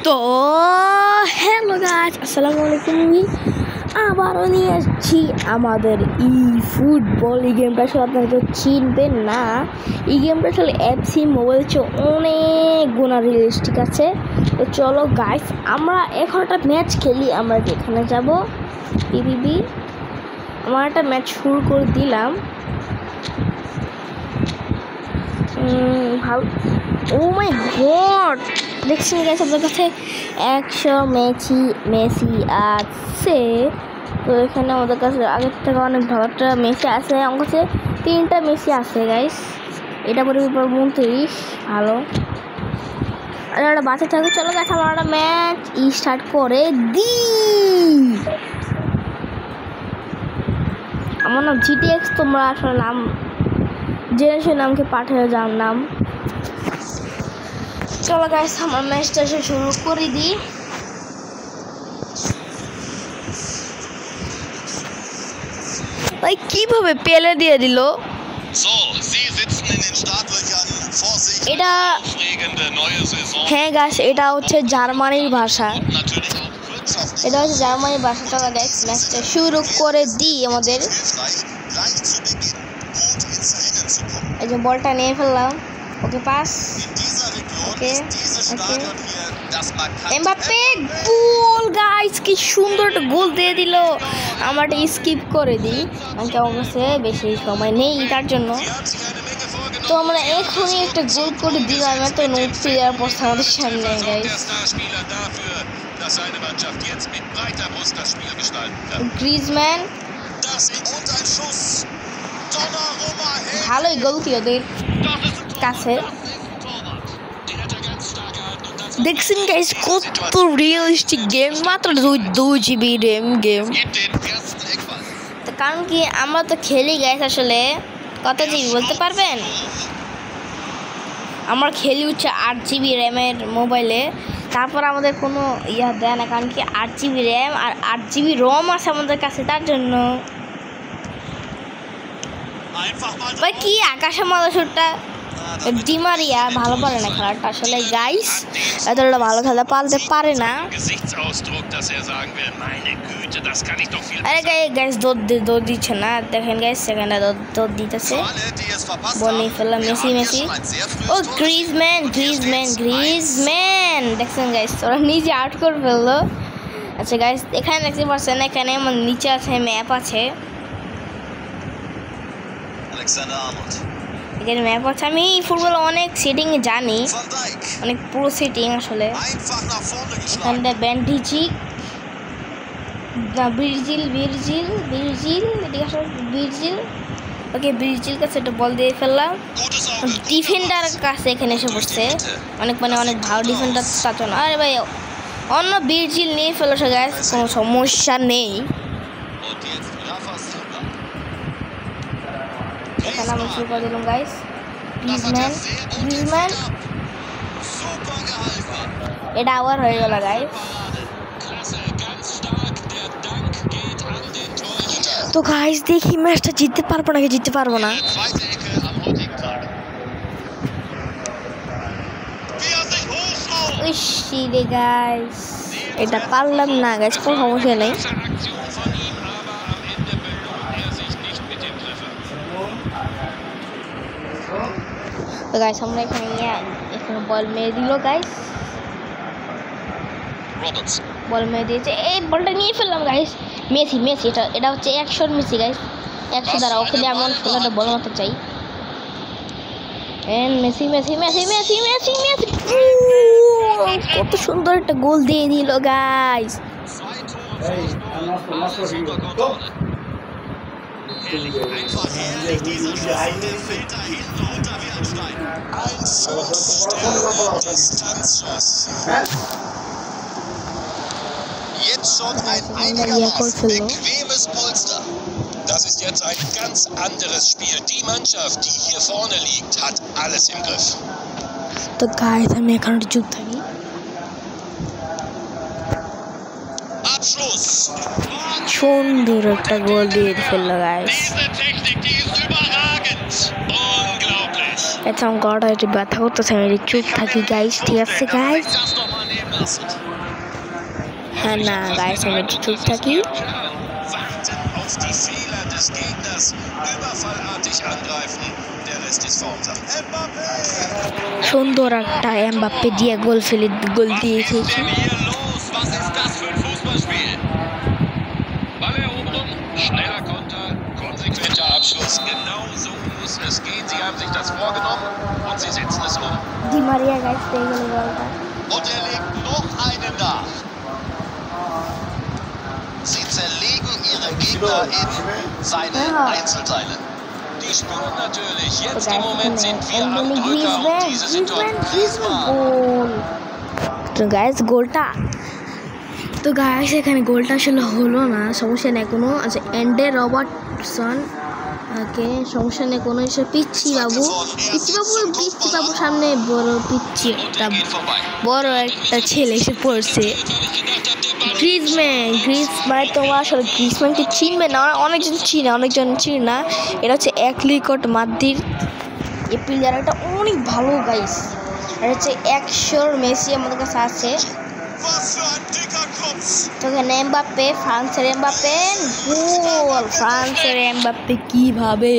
তো hello guys, আসসালামু আলাইকুম। আবারও নিয়ে আসছি আমাদের ফুটবল। এই গেমটা আসলে আপনারা তো চিনবেন না। এই গেমটা আসলে এফসি মোবাইল চেয়ে অনেক গুণা রিয়েলিস্টিক আছে। তো চলো গাইস, আমরা এখন একটা ম্যাচ খেলি। আমরা যেখানে যাব পিবিবি, আমার একটা ম্যাচ শুরু করে দিলাম। ভালো। ও মাই গড, দেখছেন গাইস আপনার কাছে 100 মেসি আছে। তো এখানে আমাদের কাছে আগের থেকে অনেক ভালো একটা মেসি আছে। আমার কাছে 3টা মেসি আছে গাইস। এটা পরে 29 ভালো। আর একটা বাচ্চা থাকে। চলো গাইস, আমার একটা ম্যাচ স্টার্ট করে দিই। আমার নাম জিটিএক্স, তোমরা আসলে নাম জেনারেশন নামকে পাঠিয়ে যাও নাম। চলো গাইস, আমার ম্যাচটা শুরু করে দিই। ভাই কিভাবে পেলে দিয়ে দিল। এটা হ্যাঁ গাইস, এটা হচ্ছে জার্মানির ভাষা। এটা হচ্ছে জার্মানির ভাষা। চলো গাইস, ম্যাচটা শুরু করে দিই আমাদের। এই যে বলটা নিয়ে ফেললাম। ওকে, পাস। ওকে ওকে, এমবাপ্পে গোল গাইস, কি সুন্দর একটা গোল দিয়ে দিল। আমারটা স্কিপ করে দিই, আমার কাছে বেশি সময় নেই তার জন্য। তো আমরা এখনই একটা গোল করে দিলাম। এত নোট প্লেয়ার পড়ছে আমাদের সামনে গাইস। গ্রিজম্যান, ভালোই গলতি ওদের কাছে। দেখছেন গাইস কত রিয়েলিস্টিক গেম, মাত্র 2 জিবি র্যাম গেম। কারণ কি আমরা তো খেলি গাইস, আসলে কত জিবি বলতে পারবেন? আমরা খেলি হচ্ছে 8 জিবি র্যামের মোবাইলে। তারপর আমাদের কোনো ইয়া দেয় না, কারণ কি 8 জিবি র্যাম আর 8 জিবি রম আছে আমাদের কাছে, তার জন্য। ভাই কি আকাশে মাদাসুরটা ডিমারিয়া ভালো পারে না খেলাটা আসলে গাইস, এতটা ভালো খেলা পারতে পারে না। আরে গাইস দৌড় দিচ্ছে না, দেখেন গাইস সেখানে দৌড় দিতেছে। বল নিয়ে ফেললাম, মেসি। ও গ্রিজম্যান, দেখছেন গাইস ওরা নিজে আউট করে ফেললো। আচ্ছা গাইস, এখানে দেখতে পাচ্ছেন, এখানে আমার নিচে আছে ম্যাপ আছে। এখানে ম্যাপ আছে। আমি ফুটবল অনেক সেটিং জানি, অনেক পুরো সেটিং আসলে। এখানটা ব্যান্ডিজিক না ব্রিজিল, ওকে ব্রিজিল কাছে একটা বল দিয়ে ফেললাম। ডিফেন্ডার কাছে এখানে এসে পড়ছে, অনেক ভালো ডিফেন্ডার তার জন্য। আরে ভাই অন্য ব্রিজিল নিয়ে ফেলেছে গাইস, কোনো সমস্যা নেই। এখানে আমি শুরু করে দিলাম গাইস। গ্রিজম্যান, এটা আবার হয়ে গেল গাইস। তো গাইস দেখি ম্যাচটা জিততে পারবো না। রে গাইস, এটা পারলাম না গাইস, কোনো সমস্যা নেই। তো গাইস আমরা এখানে বল মেরে দিল গাইস, বল মেরে দিয়েছে। এই বলটা নিয়ে ফেললাম গাইস। মেসি, এটা হচ্ছে 100 মেসি গাইস। 100 দ্বারা ওকে দিয়ে এমন একটা বল মারতে চাই। মেসি, কত সুন্দর একটা গোল দিয়ে দিল guys. Jetzt schon ein einigermaßen bequemes Polster. Das ist jetzt ein ganz anderes Spiel. Die Mannschaft, die hier vorne liegt, hat alles im Griff. তো গাইস আমি এখন চুপ থাকি। Abschluss. সুন্দর একটা গোল দিয়ে ফেললো guys. Diese Technik, die ist überragend. Unglaublich. Jetzt am Gott heute ব্যথা করতেছে, আমি চুপ থাকি গাইস, ঠিক আছে গাইস। nehmen lassen. হ্যাঁ না গাইস আমি চুপ থাকি Warten auf die Fehler des Gegners. Überfallartig angreifen. Der Rest ist Formsache. Mbappé! সুন্দর একটা এমবাপ্পে দিয়ে গোল দিয়ে Was ist denn hier los? Was ist das für ein Fußballspiel? Balleroberung, schneller Konter, konsequenter Abschluss. Genau so muss es gehen. Sie haben sich das vorgenommen und sie setzen es um. The Maria guys পেয়ে গেল গোলটা Und er legt noch einen nach. Sie zerlegen ihre Gegner in seine Einzelteile. Die spüren natürlich, jetzt im Moment sind wir am Drücker und diese Situation. গোল তো guys গোলটা তো guys এখানে গোলটা আসলে হলো না সমস্যা নেই কোনো আচ্ছা এন্ডে রবার্টসন ওকে সমস্যা নেই কোনো এসে পিচ্ছি বাবু সামনে বড় পিচ্ছি একটা বড় একটা ছেলে এসে পড়ছে গ্রিজম্যান তোমার আসলে গ্রিজম্যানকে চিনবে না অনেকজন চিনে না এটা হচ্ছে এক লিকট মাদ্রিদ এই প্লেয়ারটা অনেক ভালো গাইস এটা হচ্ছে 100 মেসি আমাদের কাছে আছে তো এখানে এমবাপ্পে ফ্রান্সের এমবাপ্পে কিভাবে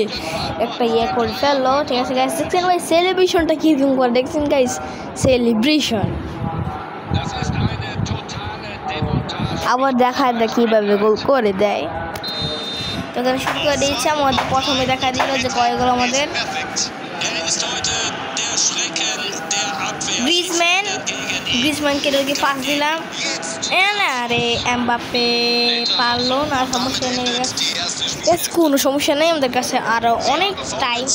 একটা করে ফেললো ঠিক আছে গাইস দেখছেন ভাই সেলিব্রেশনটা কি করে দেখছেন গাইস সেলিব্রেশন আবার দেখা যায় কিভাবে গোল করে দেয় তো এখানে শুরু করে দিয়েছে আমাদের প্রথমে দেখা দিল যে কয় গোল আমাদের গ্রিজম্যানকে পাস দিলাম আরে এমবাপ্পে পারলো না সমস্যা নেই কোনো সমস্যা নেই আমাদের কাছে আরো অনেক টাইম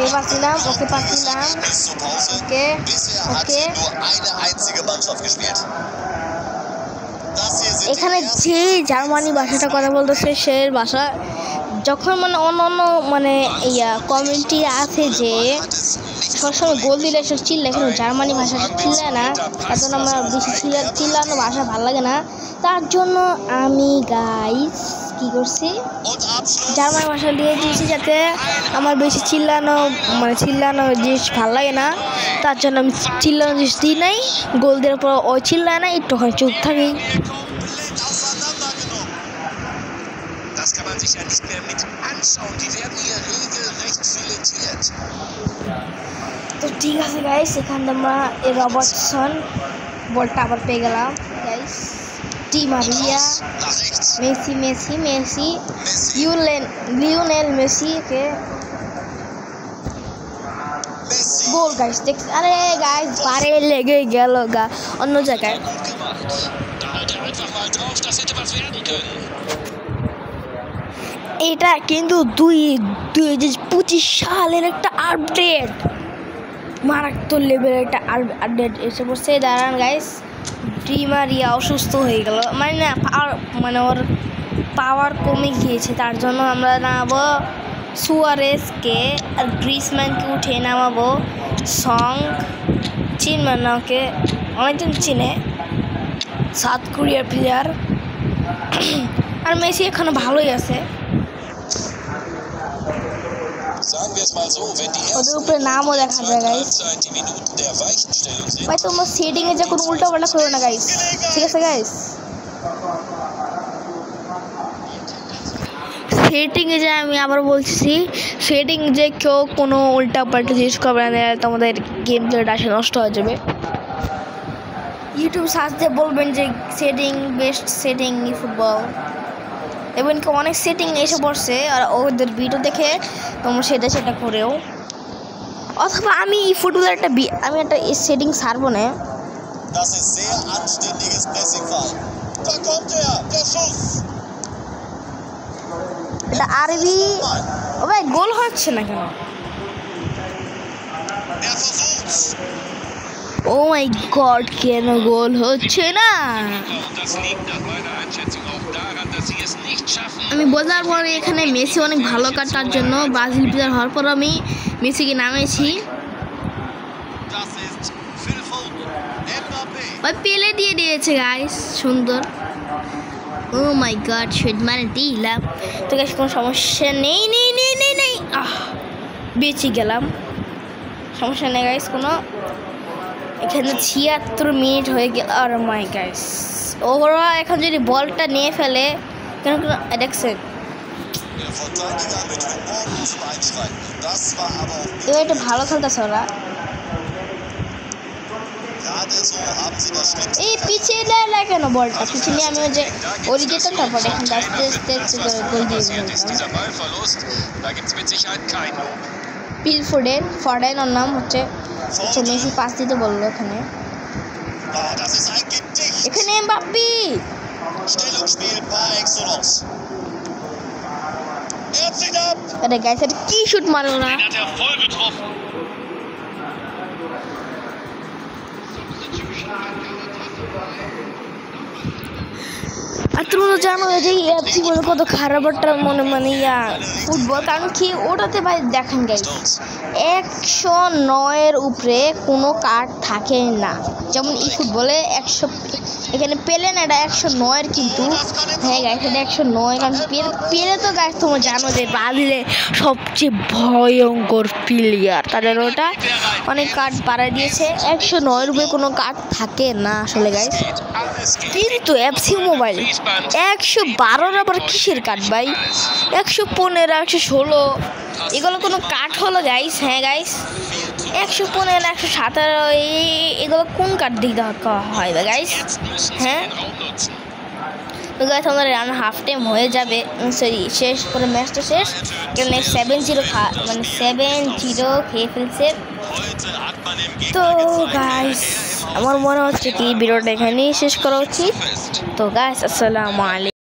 আছে ওকে পাচ্ছিলাম এখানে যে জার্মানি ভাষাটা কথা বলতেছে সে ভাষা যখন মানে অন্য মানে কমিউনিটি আছে যে সবসময় গোল দিলে সব চিল্লা এখানে জার্মানি ভাষাটা চিল্লায় না তার জন্য আমার বেশি চিল্লানো ভাষা ভালো লাগে না তার জন্য আমি গাইস কি করছি জার্মানি ভাষা দিয়ে দিয়েছি যাতে আমার বেশি চিল্লানো জিনিস ভালো লাগে না তার জন্য আমি চিল্লানো জিনিস দিই নাই গোল দেওয়ার পর ওই চিল্লায় না একটুখানি চুপ থাকি Das kann man sich ja nicht mehr mit anschauen. Die werden hier regelrecht filetiert. তো ঠিক আছে গাইস এখানে আমরা রবার্টসন বলটা আবার পেয়ে গেলাম guys Di Maria Messi Lionel Messi কে গোল গাইস দেখ আরে গাইস পারে লেগে গেল অন্য জায়গায় এটা কিন্তু 2025 সালের একটা আপডেট মারাত্মক লেভেলের একটা আপডেট এসে পড়ছে দাঁড়ান গাইস ডি মারিয়া অসুস্থ হয়ে গেল মানে ওর পাওয়ার কমে গিয়েছে তার জন্য আমরা নামাবো সুয়ারেসকে আর গ্রিজম্যানকে উঠে নামাবো সং চিনবে না ওকে অনেকজন চিনে সাউথ কোরিয়ার প্লেয়ার আর মেসি এখানে ভালোই আছে ওদের উপরে নামও দেখা যায় গাইস ভাই তোমরা সেটিংয়ে যে কোনো উল্টা পাল্টা করো না গাইস ঠিক আছে গাইস সেটিংয়ে যে আমি আবার বলছি সেটিং যে কেউ কোনো উল্টা পাল্টা জিনিস করবে না তোমাদের গেম প্লেটা আসলে নষ্ট হয়ে যাবে ইউটিউব সার্চ দিয়ে বলবেন যে সেটিং বেস্ট সেটিং ফুটবল এবং অনেক সেটিং এসে পড়ছে আর ওদের ভিডিও দেখে তোমরা সেটা করেও অথবা আমি এই ফুটবলের একটা সেটিং ছাড়বো না এটা আরবি ও ভাই গোল হচ্ছে না কেন ও মাই গড কেন গোল হচ্ছে না আমি বোঝার পরে এখানে মেসি অনেক ভালো কাটার জন্য ব্রাজিল প্লেয়ার হওয়ার পর আমি মেসিকে নামেছি ভাই পেলে দিয়ে দিয়েছে গাইস সুন্দর ও মাই গড শিট মানে দিলাম। তো গাইস কোনো সমস্যা নেই নেই নেই নেই নেই বেঁচে গেলাম, সমস্যা নেই গাইস কোনো। এখানে 76 মিনিট হয়ে গেল। আর মাই গাইস ওরা এখন যদি বলটা নিয়ে ফেলে কেন দেখছেন এবার একটু ভালো খেলতেছে ওরা। এই পিছিয়ে নেয় কেন বলটা, পিছিয়ে নিয়ে আমি ওই যে ওরি যেতাম তারপর এখানে আস্তে আস্তে আস্তে করে গোল দিয়ে পিল ফোডেন ওর নাম হচ্ছে মেসি পাস দিতে বললো এখানে এখানে এমবাপ্পে আরে গাইস এটা কি শুট মারলো না। আর তোমরা জানো যে এফসি বলে কত খারাপ একটা মানে ফুটবল, কারণ কি ওটাতে ভাই দেখেন গাইস 109-এর উপরে কোনো কার্ড থাকে না, যেমন এই ফুটবলে 100 এখানে পেলে না এটা 109-এর, কিন্তু হ্যাঁ গাইস এটা 109, কারণ পেলে তো গাইস তোমরা জানো যে ব্রাজিলে সবচেয়ে ভয়ঙ্কর প্লেয়ার, তাদের ওটা অনেক কার্ড বাড়ায় দিয়েছে, 109-এর উপরে কোনো কার্ড থাকে না আসলে গাইস। কিন্তু এফসি মোবাইল 112 আবার কিসের কার্ড ভাই, 115 116 এগুলো কোনো কার্ড হলো গাইস। হ্যাঁ গাইস 115 117 এগুলো কোন কার্ড দিতে হয় ভাই গাইস। হ্যাঁ তো গাইস আমাদের রান হাফ টাইম হয়ে যাবে, সরি শেষ করে ম্যাচটা শেষ, এখানে 7-0 মানে 7-0 খেয়ে ফেলছে। তো গাইস আমার মনে হচ্ছে কি ভিডিওটা এখানেই শেষ করা উচিত। তো গাইস আসসালামু আলাইকুম।